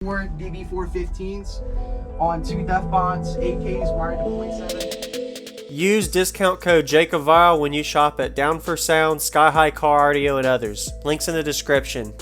4 DB415s on 2 def bonds, AKs wired to .7. Use discount code JACOBVILE when you shop at Down for Sound, Sky High Car Audio, and others. Links in the description.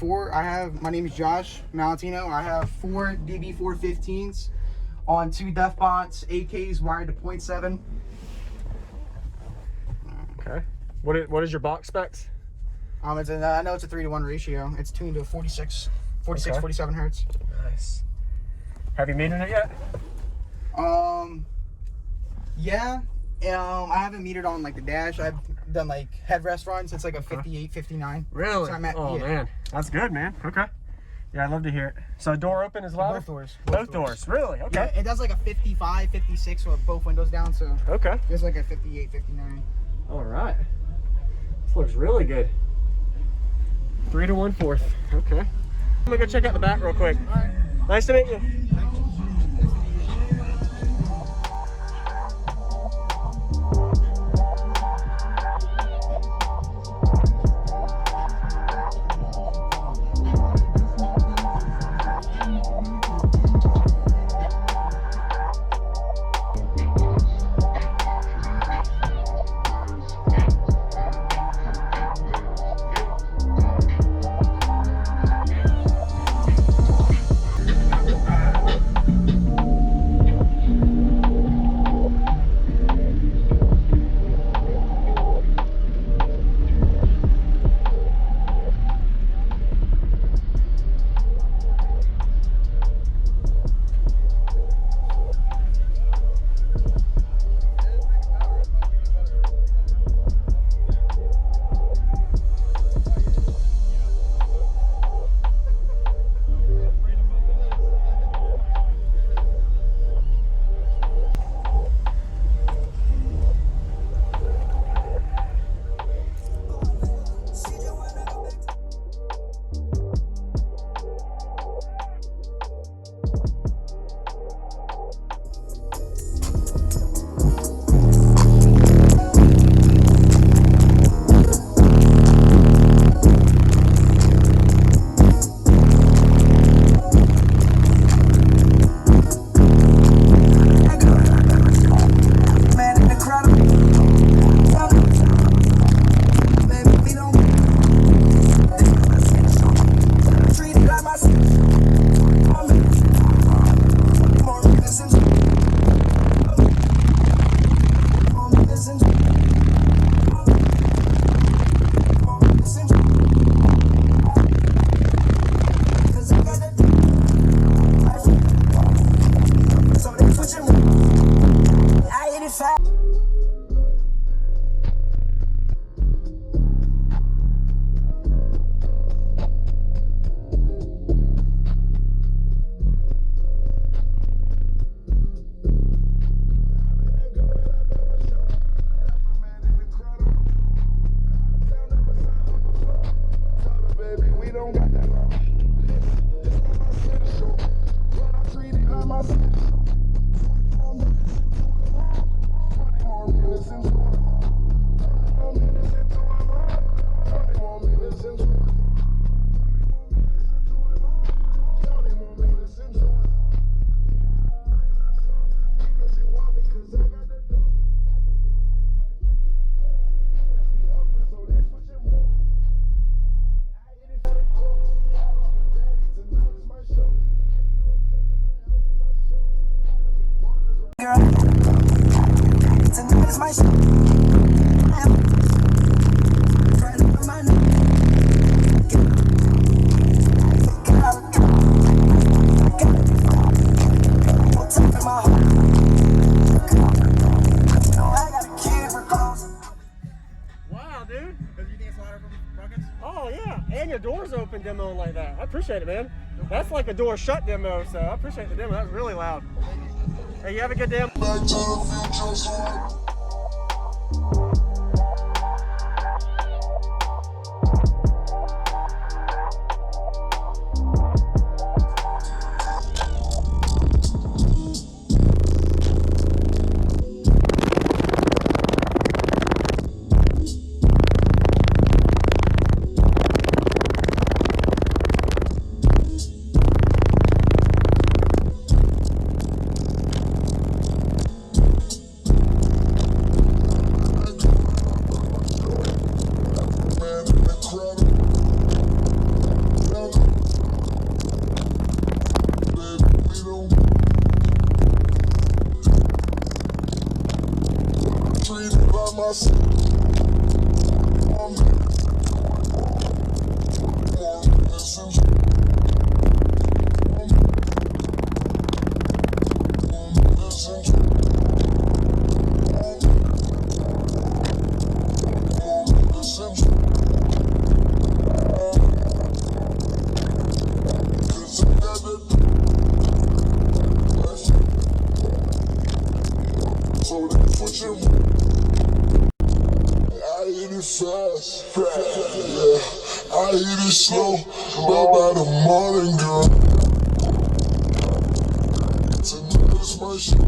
Alright, my name is Josh Malantino. I have 4 DB415s on 2 def bonds, AKs wired to .7. Okay. What is your box specs? I know it's a 3-to-1 ratio. It's tuned to 46, Okay. 47 hertz. Nice. Have you metered it yet? Yeah. I haven't metered on like the dash. I've done like headrest runs. It's like a 58, 59. Really? So I'm at, oh yeah. man, that's good, man. Okay. Yeah, I'd love to hear it. So door open as well? Both doors. Both doors. Really? Okay. Yeah, it does like a 55, 56 with both windows down. So Okay. it's like a 58, 59. All right. This looks really good. 3 to 1/4. Okay. I'm gonna go check out the back real quick. All right. Nice to meet you. Oh yeah, and your doors open demoing like that. I appreciate it, man. That's like a door shut demo, so I appreciate the demo. That was really loud. Hey, you have a good day. So that's what you I hit it fast, yeah. I hit it slow, but by the morning, girl. Tonight's my shit.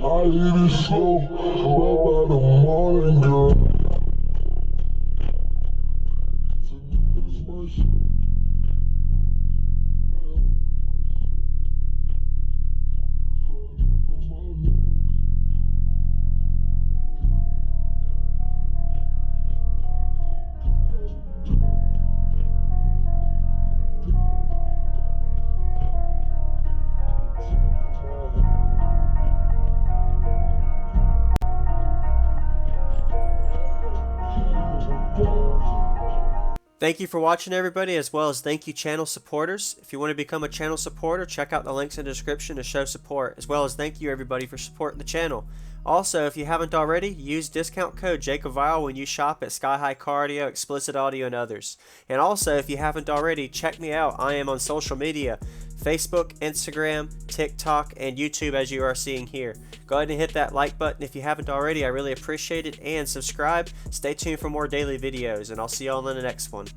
I hit it slow, but by the morning, girl. Tonight's my shit. Thank you for watching, everybody, as well as thank you channel supporters. If you want to become a channel supporter, check out the links in the description to show support, as well as thank you everybody for supporting the channel. Also, if you haven't already, use discount code JACOBVIRAL when you shop at Sky High Cardio, Explicit Audio, and others. And also, if you haven't already, check me out. I am on social media, Facebook, Instagram, TikTok, and YouTube, as you are seeing here. Go ahead and hit that like button if you haven't already. I really appreciate it. And subscribe. Stay tuned for more daily videos, and I'll see you all in the next one.